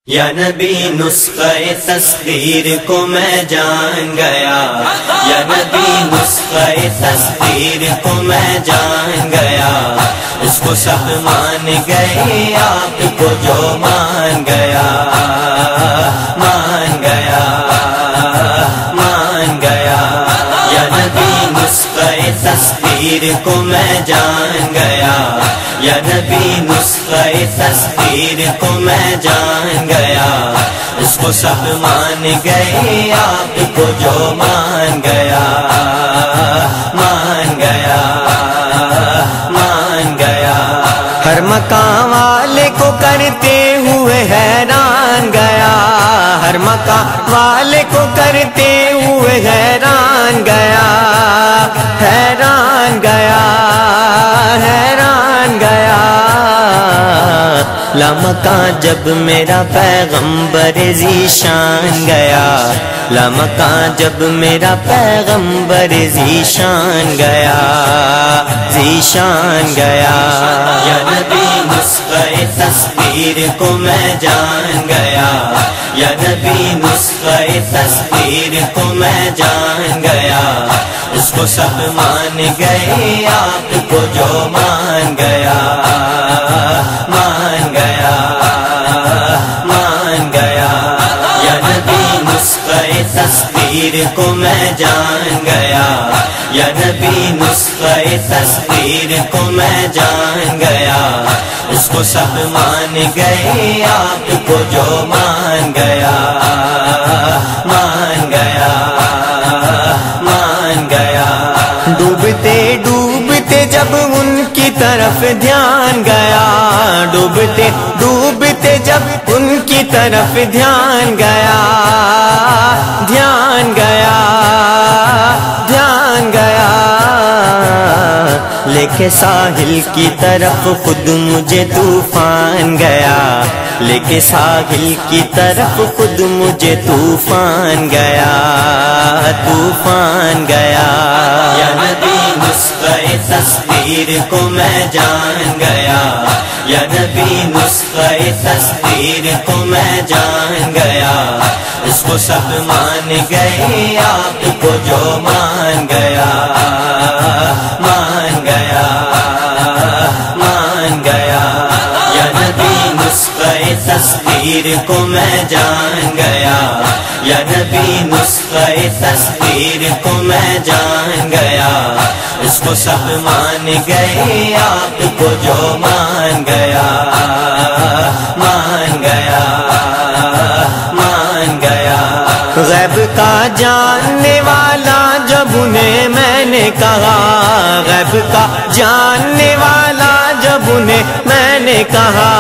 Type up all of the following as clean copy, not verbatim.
یا نبی نسخہ تسخیر کو میں جان گیا، یا نبی نسخہ تسخیر کو میں جان گیا، اس کو سب مان گئے آپ کو جو مان گیا، مان گیا، مان گیا۔ یا نبی نسخہ تسخیر کو میں جان گیا، یا نبی نسخہ تسخیر کو میں جان گیا، اس کو سب مان گئے آپ کو جو مان گیا، مان گیا، مان گیا۔ ہر مقام والے کو کرتے ہوئے حیران گیا، ہر مقام والے کو کرتے ہوئے حیران گیا، حیران گیا، حیران گیا۔ لامکاں جب میرا پیغمبر ذیشان گیا، لامکاں جب میرا پیغمبر ذیشان گیا، ذیشان گیا۔ یا نبی نسخہ تسخیر کو میں جان گیا، یا نبی نسخہ تسخیر کو میں جان گیا، اس کو سب مان گئے آپ کو جو مان گیا، مان گیا، مان گیا۔ یا نبی نسخہ تسخیر کو میں جان گیا، یا نبی نسخہ تسخیر کو میں جان گیا، اس کو سب مان گئے آپ کو جو مان گیا، مان گیا، مان گیا۔ ڈوبتے ڈوبتے جب ان کی طرف دھیان گیا، ڈوبتے ڈوبتے جب ان کی طرف دھیان گیا، دھیان گیا، دھیان گیا۔ لے کے ساحل کی طرف خود مجھے طوفان گیا، لے کے ساحل کی طرف خود مجھے طوفان گیا، طوفان گیا۔ یا نبی نسخہ تسخیر کو میں جان گیا، یا نبی نسخہ تسخیر کو میں جان گیا، اس کو سب مان گئے آپ کو جو مان گیا، مان گیا، مان گیا۔ یا نبی نسخہ تسخیر کو میں جان گیا، یا نبی نسخہ تسخیر کو میں جان گیا، اس کو سب مان گئے آپ کو جو مان گیا، مان گیا، مان گیا۔ غیب کا جاننے والا جب انہیں میں نے کہا، غیب کا جاننے والا جب انہیں میں نے کہا،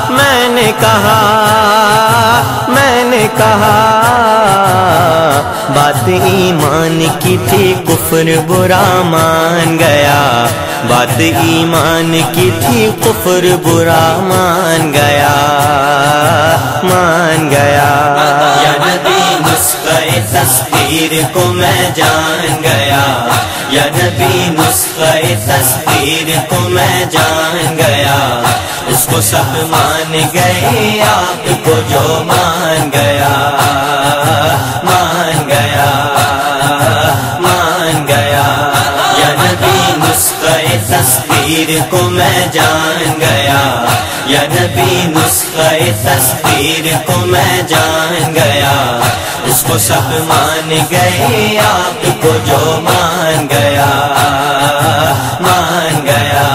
میں نے کہا، میں نے کہا، بات ایمان کی تھی کفر برا مان گیا، بات ایمان کی تھی کفر برا مان گیا، مان گیا۔ یا نبی نسخہ تسخیر کو میں جان گیا، یا نبی نسخہ تسخیر کو میں جان گیا، اس کو سب مان گئے آپ کو جو مان گیا، مان گیا، مان گیا۔ یا نبی نسخہ تسخیر کو میں جان گیا، یا نبی نسخہ تسخیر کو میں جان گیا، اس کو سب مان گئے آپ کو جو مان گیا، مان گیا،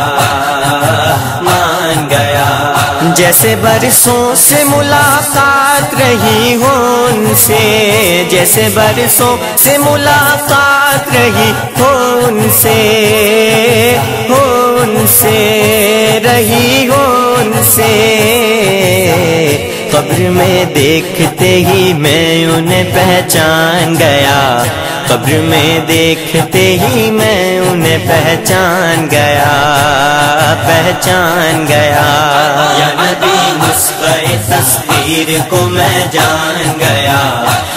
مان گیا۔ جیسے برسوں سے ملاقات رہی ہو ان سے، جیسے برسوں سے ملاقات رہی ہو ان سے، ہو ان سے، رہی ہو ان سے، قبر میں دیکھتے ہی میں انہیں پہچان گیا، قبر میں دیکھتے ہی میں انہیں پہچان گیا، پہچان گیا۔ یا نبی نسخہ تسخیر کو میں جان گیا،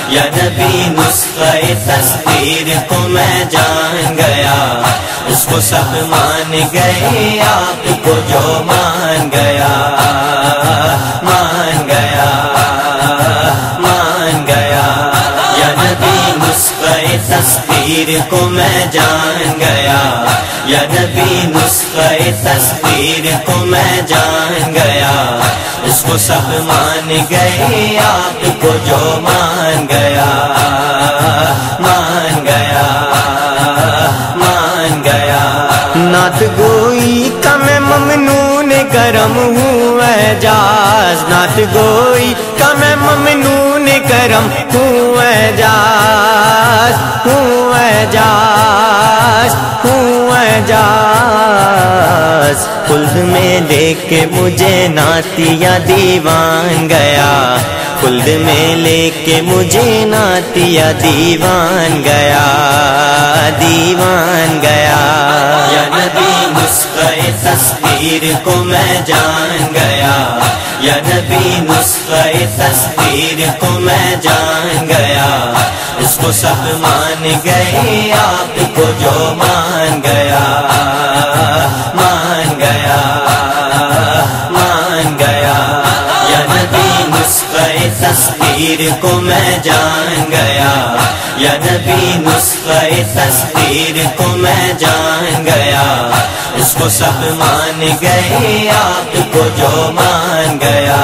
یا نبی نسخہ تسخیر کو میں جان گیا، اس کو سب مان گئے آپ کو جو مان گیا، مان گیا۔ تصویر کو میں جان گیا، یا نبی نسخہ تصویر کو میں جان گیا، اس کو سب مان گئے آپ کو جو مان گیا، مان گیا، مان گیا۔ نعت گوئی کا میں ممنون کرم ہوں اعجاز، نعت گوئی کا میں ممنون کرم ہوں اعجاز، ہوں اعجاز، ہوں اعجاز۔ خلد میں لے کے مجھے نعتیہ دیوان گیا، خلد میں لے کے مجھے نعتیہ دیوان گیا، دیوان گیا۔ یا نبی نسخہ تصویر کو میں جان گیا، یا نبی نسخہ تصویر کو میں جان گیا، اس کو سب مان گئے آپ کو جو مان گیا، مان گیا، مان گیا۔ یا نبی نسخہ تصویر کو میں جان گیا، یا نبی نسخہ تصویر کو میں جان گیا، اس کو سب مان گئے آپ کو جو مان گیا۔